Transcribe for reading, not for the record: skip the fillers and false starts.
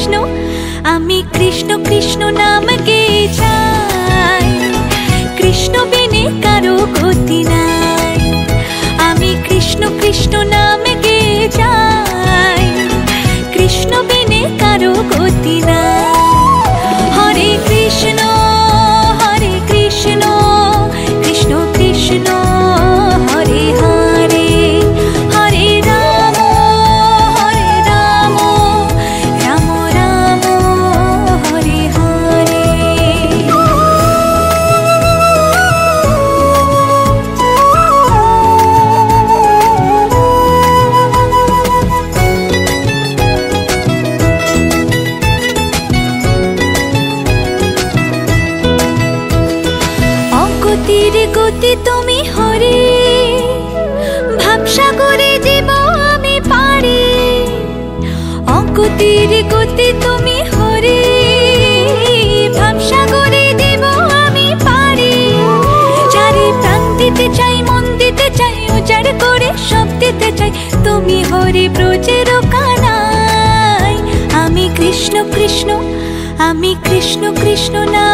কৃষ্ণ। আমি কৃষ্ণ কৃষ্ণ নাম গেয়ে যাই, কৃষ্ণ বিনে কারো গতি নাই। আমি কৃষ্ণ কৃষ্ণ নাম গেয়ে যাই, কৃষ্ণ বিনে কারো গতি নাই। হরে কৃষ্ণ হরে কৃষ্ণ, কৃষ্ণ কৃষ্ণ হরে হরে, হরে রাম রাম রাম হরে হরে। অগতির গতি তুমি হরে, ভাবসাগরে জীব আমি পারি। অগতির গতি তুমি হরে, ভাবসাগরে জীব আমি পারি। চারি প্রাণ দিতে চাই, মন দিতে চাই, উজাড় করে সব দিতে চাই, তুমি হরে ব্রজের কানাই। আমি কৃষ্ণ কৃষ্ণ, আমি কৃষ্ণ কৃষ্ণ না